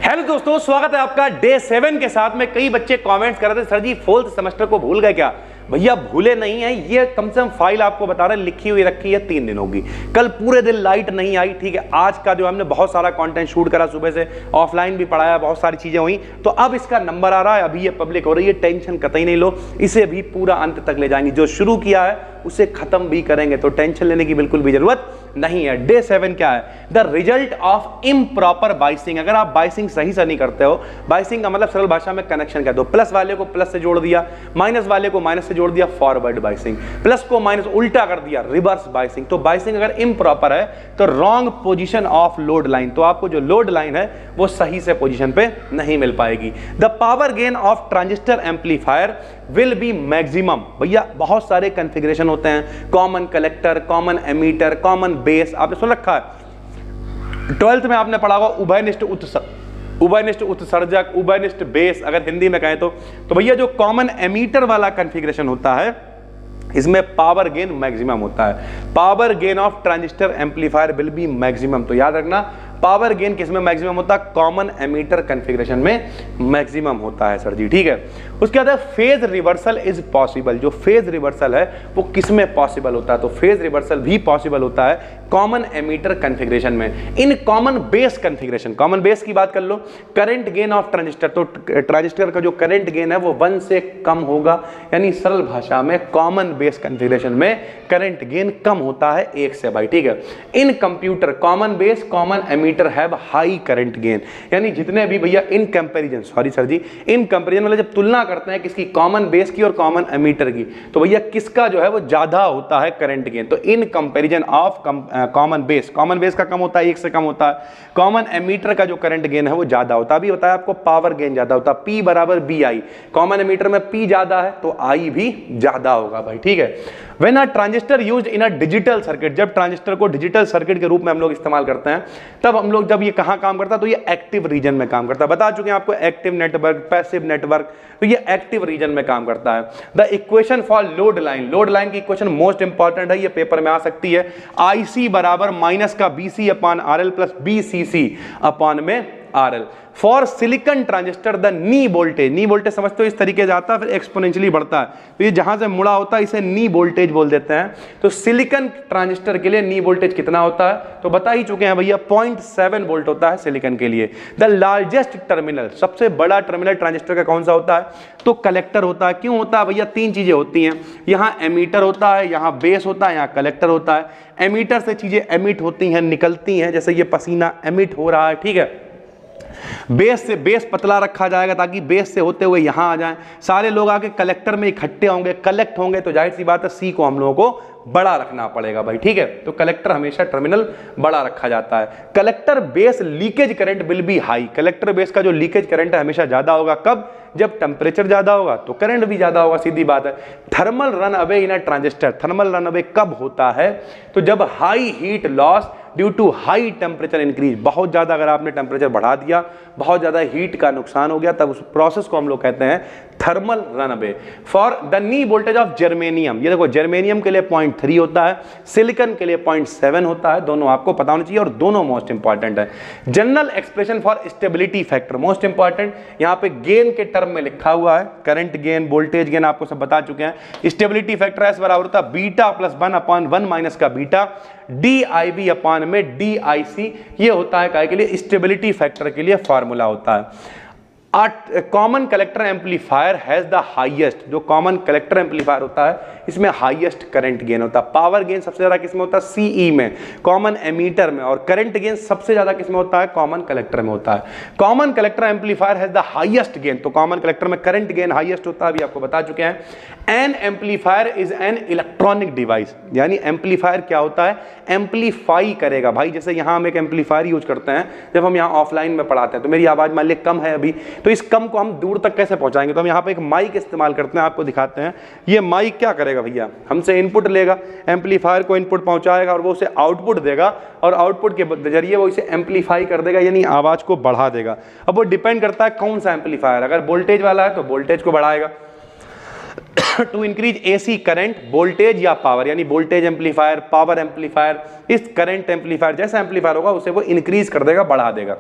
Hello दोस्तों, स्वागत है आपका डे 7 के साथ में। कई बच्चे कमेंट्स कर रहे थे, सर जी फोर्थ सेमेस्टर को भूल गए क्या? भैया भूले नहीं है, ये कम से कम फाइल आपको बता रहे लिखी हुई रखी है 3 दिन होगी। कल पूरे दिन लाइट नहीं आई, ठीक है। आज का जो हमने बहुत सारा कंटेंट शूट करा, सुबह से ऑफलाइन भी पढ़ाया, बहुत सारी चीजें हुई, तो अब इसका नंबर आ रहा है, अभी ये पब्लिक हो रही है। टेंशन कतई नहीं लो, इसे भी पूरा अंत तक ले जाएंगे। जो शुरू किया है उसे खत्म भी करेंगे, तो टेंशन लेने की बिल्कुल भी जरूरत नहीं है। डे 7 क्या है? The result of improper biasing. अगर आप बाइसिंग सही से नहीं करते हो, बाइसिंग का मतलब सरल भाषा में कनेक्शन कर दो। प्लस वाले को प्लस से जोड़ दिया, माइनस वाले को माइनस से जोड़ दिया, फॉरवर्ड बाइसिंग। प्लस को माइनस उल्टा कर दिया, रिवर्स बाइसिंग। तो बाइसिंग अगर इम्प्रॉपर है तो wrong position of load line, तो आपको जो लोड लाइन है वो सही से पोजीशन पे नहीं मिल पाएगी। The power gain of transistor amplifier will be maximum. भैया बहुत सारे कॉन्फ़िगरेशन होते हैं, common collector, common ammeter, common base, आपने सुन रखा है 12th में आपने पढ़ा होगा उभयनिष्ठ उत्सर्जक, उभयनिष्ठ बेस, अगर हिंदी में कहें तो भैया जो कॉमन एमीटर वाला कॉन्फ़िगरेशन होता है इसमें पावर गेन मैक्सिमम होता है। Power gain of transistor amplifier will be maximum. तो याद रखना, पावर गेन किसमें मैक्सिमम होता है? कॉमन एमीटर कॉन्फ़िगरेशन में मैक्सिमम होता है सर जी, ठीक है। उसके बाद फेज रिवर्सल इज पॉसिबल। जो फेज रिवर्सल है वो किसमें पॉसिबल होता है? तो फेज रिवर्सल भी पॉसिबल होता है कॉमन एमीटर कॉन्फ़िगरेशन में। In common base configuration, common base की बात कर लो, करंट गेन ऑफ ट्रांजिस्टर, तो ट्रांजिस्टर का जो करंट गेन है वो 1 से कम होगा, यानी सरल भाषा में कॉमन बेस कॉन्फ़िगरेशन में करंट गेन कम होता है 1 से भाई, ठीक है। In computer common base common emitter have high current gain, यानी जितने भी भैया इन कंपैरिजन, सॉरी सर जी, इन कंपैरिजन मतलब जब तुलना करते हैं किसकी, कॉमन बेस की और कॉमन एमीटर की, तो भैया किसका जो है वो ज्यादा होता है करंट गेन? तो in comparison of common base, common base का कम होता है, 1 से कम होता है। कॉमन एमीटर का जो करंट गेन है वो ज्यादा होता है। अभी बताया आपको पावर गेन ज्यादा होता है, P बराबर BI। कॉमन एमीटर में P ज्यादा है तो I भी ज्यादा होगा भाई, ठीक है। When a transistor used in a digital circuit, जब ट्रांजिस्टर को डिजिटल सर्किट के रूप में हम लोग इस्तेमाल करते हैं, तब हम लोग, जब ये कहां काम करता है तो ये एक्टिव रीजन में काम करता है। बता चुके हैं आपको एक्टिव नेटवर्क, पैसिव नेटवर्क, तो ये एक्टिव रीजन में काम करता है। The equation for load line, load line की इक्वेशन मोस्ट इंपॉर्टेंट है, ये पेपर में आ सकती है। IC बराबर माइनस का BC upon RL plus BCC upon में RL। For silicon transistor the knee voltage, knee voltage समझते हो इस तरीके से आता है, फिर एक्सपोनेंशियली बढ़ता है, तो ये जहां से मुड़ा होता है इसे नी वोल्टेज बोल देते हैं। तो सिलिकॉन ट्रांजिस्टर के लिए नी वोल्टेज कितना होता है? तो बता ही चुके हैं भैया, 0.7 वोल्ट होता है सिलिकॉन के लिए। द लार्जेस्ट टर्मिनल, सबसे बड़ा टर्मिनल ट्रांजिस्टर का कौन सा होता है? तो कलेक्टर होता है। क्यों होता है भैया? 3 चीजें होती हैं, यहाँ एमीटर होता है, यहाँ बेस होता है, यहाँ कलेक्टर होता है। एमीटर से चीजें एमिट होती हैं, निकलती हैं, जैसे ये पसीना एमिट हो रहा है, ठीक है। बेस से, बेस पतला रखा जाएगा ताकि बेस से होते हुए यहां आ जाएं। सारे लोग आके कलेक्टर में इकट्ठे होंगे, कलेक्ट होंगे, तो जाहिर सी बात है सी को हम लोगों को बड़ा रखना पड़ेगा भाई, ठीक है। तो कलेक्टर हमेशा टर्मिनल बड़ा रखा जाता है। Collector base leakage current will be high. Collector base का जो लीकेज करंट है हमेशा ज्यादा होगा। कब? जब टेम्परेचर ज्यादा होगा तो करंट भी ज्यादा होगा, सीधी बात है। Thermal runaway in a transistor, thermal runaway कब होता है? तो जब high heat loss due to high temperature increase, बहुत ज्यादा अगर आपने टेम्परेचर बढ़ा दिया, बहुत ज्यादा हीट का नुकसान हो गया, तब उस प्रोसेस को हम लोग कहते हैं thermal run away. For the knee voltage of germanium, ये देखो जर्मेनियम के लिए 0.3 होता है, सिलिकॉन के लिए 0.7 होता है। दोनों आपको पता होना चाहिए और दोनों मोस्ट इंपॉर्टेंट है। General expression for stability factor, most important, यहाँ पे गेन के टर्म में लिखा हुआ है, करंट गेन, वोल्टेज गेन आपको सब बता चुके हैं। स्टेबिलिटी फैक्टर एस बराबर होता है बीटा प्लस 1 अपॉन 1 माइनस का बीटा DIB अपॉन में DIC, ये होता है काय के लिए? स्टेबिलिटी फैक्टर के लिए फार्मूला होता है। Common collector amplifier has the highest, जो कॉमन कलेक्टर एम्पलीफायर होता है इसमें हाईएस्ट करंट गेन होता है। पावर गेन सबसे ज्यादा किसमें होता है? CE में, कॉमन एमीटर में, और करंट गेन सबसे ज्यादा किसमें होता है? कॉमन कलेक्टर में होता है। Common collector amplifier has the highest gain, तो कॉमन कलेक्टर में करंट गेन हाईएस्ट होता है, अभी आपको बता चुके हैं। N amplifier is an electronic device, यानी एम्पलीफायर क्या होता है? एम्पलीफाई करेगा भाई। जैसे यहाँ हम एक एम्पलीफायर यूज करते हैं जब हम यहाँ ऑफलाइन में पढ़ाते हैं, तो मेरी आवाज मान ली कम है अभी, तो इस कम को हम दूर तक कैसे पहुंचाएंगे? तो हम यहाँ पे एक माइक इस्तेमाल करते हैं, आपको दिखाते हैं। ये माइक क्या करेगा भैया? हमसे इनपुट लेगा, एम्पलीफायर को इनपुट पहुंचाएगा और वो उसे आउटपुट देगा, और आउटपुट के जरिए वो इसे एम्पलीफाई कर देगा, यानी आवाज को बढ़ा देगा। अब वो डिपेंड करता है कौन सा एम्पलीफायर, अगर वोल्टेज वाला है तो वोल्टेज को बढ़ाएगा, to increase AC current, voltage या पावर, यानी वोल्टेज एम्पलीफायर, पावर एम्पलीफायर, इस करंट एम्पलीफायर जैसा एम्पलीफायर होगा उसे वो इंक्रीज कर देगा, बढ़ा देगा।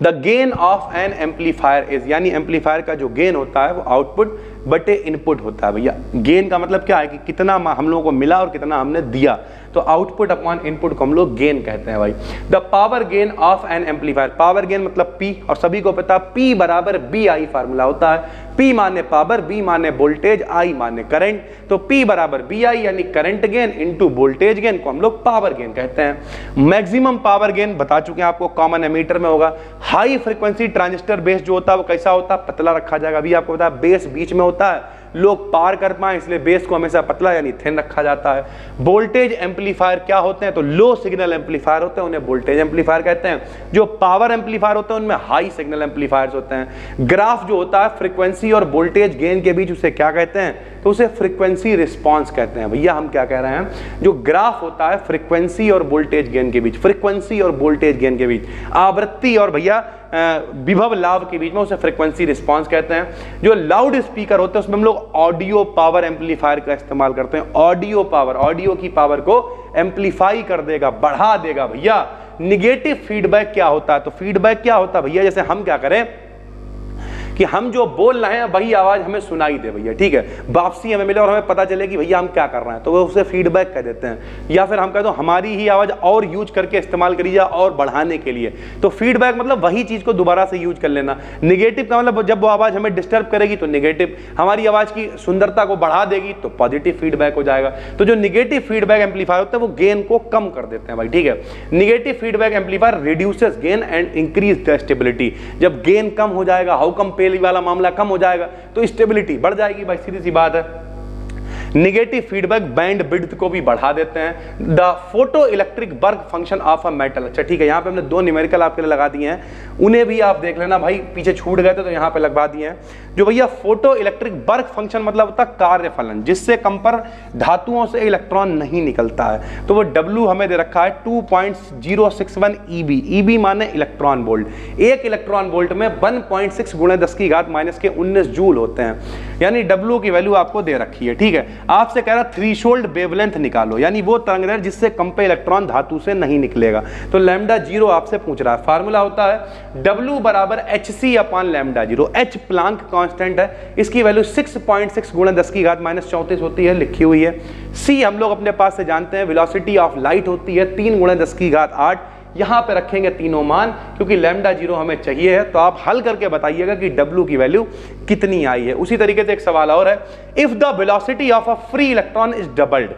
The gain of an amplifier is, यानी एम्पलीफायर का जो गेन होता है वो आउटपुट बटे इनपुट होता है भैया। गेन का मतलब क्या है कि कितना हम लोगों को मिला और कितना हमने दिया, तो आउटपुट अपॉन इनपुट को हम लोग गेन कहते हैं भाई। The power gain of an amplifier, power gain मतलब P, और सभी को पता P बराबर BI फार्मूला होता है। P माने पावर, B माने वोल्टेज, I माने करंट, तो P बराबर BI यानी current gain into voltage gain को हम लोग पावर गेन कहते हैं। मैक्सिमम पावर गेन बता चुके हैं आपको, कॉमन एमीटर में होगा। हाई फ्रीक्वेंसी ट्रांजिस्टर बेस जो होता है वो कैसा होता है, पतला रखा जाएगा। अभी आपको पता है बेस बीच में होता है, लोग पार कर पाए इसलिए बेस को हमेशा पतला यानी थिन रखा जाता है। वोल्टेज एम्पलीफायर क्या होते हैं, तो लो सिग्नल एम्पलीफायर होते हैं, उन्हें वोल्टेज एम्पलीफायर कहते हैं। जो पावर एम्पलीफायर होते हैं उनमें हाई सिग्नल एम्पलीफायर्स होते हैं। ग्राफ जो होता है फ्रीक्वेंसी और वोल्टेज गेन के बीच, उसे क्या कहते हैं, तो उसे फ्रीक्वेंसी रिस्पॉन्स कहते हैं। भैया हम क्या कह रहे हैं, जो ग्राफ होता है फ्रीक्वेंसी और वोल्टेज गेन के बीच, फ्रीक्वेंसी और वोल्टेज गेन के बीच, आवृत्ति और भैया विभव लाभ के बीच में, उसे फ्रीक्वेंसी रिस्पांस कहते हैं। जो लाउड स्पीकर होते हैं उसमें हम लोग ऑडियो पावर एम्पलीफायर का इस्तेमाल करते हैं। ऑडियो पावर, ऑडियो की पावर को एम्पलीफाई कर देगा, बढ़ा देगा भैया। निगेटिव फीडबैक क्या होता है, तो फीडबैक क्या होता है भैया, जैसे हम क्या करें कि हम जो बोल रहे हैं वही आवाज हमें सुनाई दे भैया, ठीक है, वापसी हमें मिले और हमें पता चले कि भैया हम क्या कर रहे हैं, तो वो उसे फीडबैक कह देते हैं। या फिर हम कहते हैं हमारी ही आवाज और यूज करके इस्तेमाल करी जाए और बढ़ाने के लिए, तो फीडबैक मतलब वही चीज को दोबारा से यूज कर लेना। निगेटिव का मतलब जब वो आवाज हमें डिस्टर्ब करेगी तो निगेटिव, हमारी आवाज की सुंदरता को बढ़ा देगी तो पॉजिटिव फीडबैक हो जाएगा। तो जो निगेटिव फीडबैक एम्पलीफायर होता है वो गेन को कम कर देते हैं भाई, ठीक है। Negative feedback amplifier reduces gain and increase the stability. जब गेन कम हो जाएगा, हाउ कम पहली वाला मामला कम हो जाएगा तो स्टेबिलिटी बढ़ जाएगी भाई, सीधी सी बात है। निगेटिव फीडबैक बैंड विड्थ को भी बढ़ा देते हैं। The photo electric work function of a metal, अच्छा ठीक है, यहाँ पे हमने दो न्यूमेरिकल आपके लिए लगा दिए हैं, उन्हें भी आप देख लेना भाई, पीछे छूट गए थे तो यहाँ पे लगवा दिए हैं। जो भैया फोटो इलेक्ट्रिक वर्क फंक्शन मतलब होता है कार्य फलन, जिससे कम पर धातुओं से इलेक्ट्रॉन नहीं निकलता है, तो वो W हमें दे रखा है 2.061 EB। EB माने इलेक्ट्रॉन वोल्ट। एक इलेक्ट्रॉन वोल्ट में 1.6 गुणे 10 की घात -19 जूल होते हैं, यानी W की वैल्यू आपको दे रखी है, ठीक है। आपसे कह रहा थ्रीशोल्ड वेवलेंथ निकालो, यानी वो तरंगदैर्घ्य जिससे कम पे इलेक्ट्रॉन धातु से नहीं निकलेगा, तो लैम्डा 0 आपसे पूछ रहा है। फार्मूला होता है W बराबर hc upon lambda 0। h Planck constant है, इसकी वैल्यू 6.6 गुणा 10 की घात -34 होती है, लिखी हुई है। c हम लोग अपने पास से जानते हैं, वेलोसिटी ऑफ लाइट होती है 3 गुणा 10 की घात 8। यहां पे रखेंगे तीनों मान, क्योंकि लैम्डा 0 हमें चाहिए है, तो आप हल करके बताइएगा कि W की वैल्यू कितनी आई है। उसी तरीके से एक सवाल और है, if the velocity of a free electron is doubled,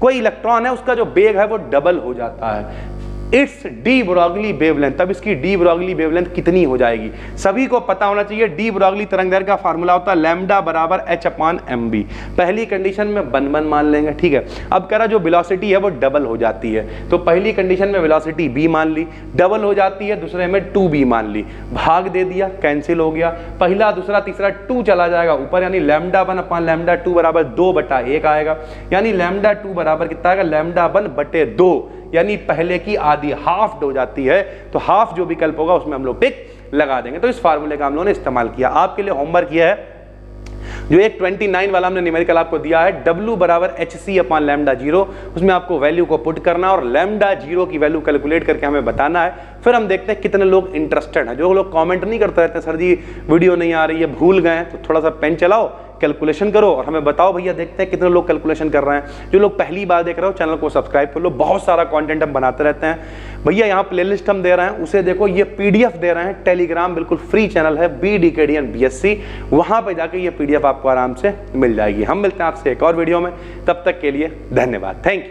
कोई इलेक्ट्रॉन है उसका जो वेग है वो डबल हो जाता है, इट्स डी ब्रॉगली वेवलेंथ, तब इसकी डी ब्रॉगली वेवलेंथ कितनी हो जाएगी। सभी को पता होना चाहिए डी ब्रॉगली तरंगदैर्घ्य का फार्मूला होता है लैम्डा बराबर h अपॉन mb। पहली कंडीशन में 1 मान लेंगे, ठीक है। अब कह रहा जो वेलोसिटी है वो डबल हो जाती है, तो पहली कंडीशन में वेलोसिटी b मान ली, डबल हो जाती है दूसरे में 2b मान ली, भाग दे दिया, कैंसिल हो गया, पहला दूसरा तीसरा 2 चला जाएगा ऊपर, यानी लैम्डा 1 अपॉन लैम्डा 2 बराबर 2/1 आएगा, यानी लैम्डा 2 बराबर कितना आएगा, लैम्डा 1/2, यानी पहले की आधी हाफ हो जाती है, तो हाफ जो विकल्प होगा उसमें हम लोग टिक लगा देंगे। तो इस फार्मूले का हम लोगों ने इस्तेमाल किया। आपके लिए होमवर्क यह है, जो एक 29 वाला हमने न्यूमेरिकल आपको दिया है, W बराबर hc अपॉन लैम्डा 0, उसमें आपको वैल्यू को पुट करना और लैम्डा 0 की वैल्यू कैलकुलेट करके हमें बताना है। फिर हम देखते हैं कितने लोग इंटरेस्टेड हैं। जो लोग कमेंट नहीं करते रहते सर जी वीडियो नहीं आ रही है, भूल गए, तो थोड़ा सा पेन चलाओ, कैलकुलेशन करो और हमें बताओ भैया, देखते हैं कितने लोग कैलकुलेशन कर रहे हैं। जो लोग पहली बार देख रहे हो चैनल को सब्सक्राइब कर लो, बहुत सारा कंटेंट हम बनाते रहते हैं भैया। यहाँ प्लेलिस्ट हम दे रहे हैं, उसे देखो, ये PDF दे रहे हैं, टेलीग्राम बिल्कुल फ्री चैनल है BDKDN BSc, वहां पे जाके ये PDF आपको आराम से मिल जाएगी। हम मिलते हैं आपसे एक और वीडियो में, तब तक के लिए धन्यवाद, थैंक यू।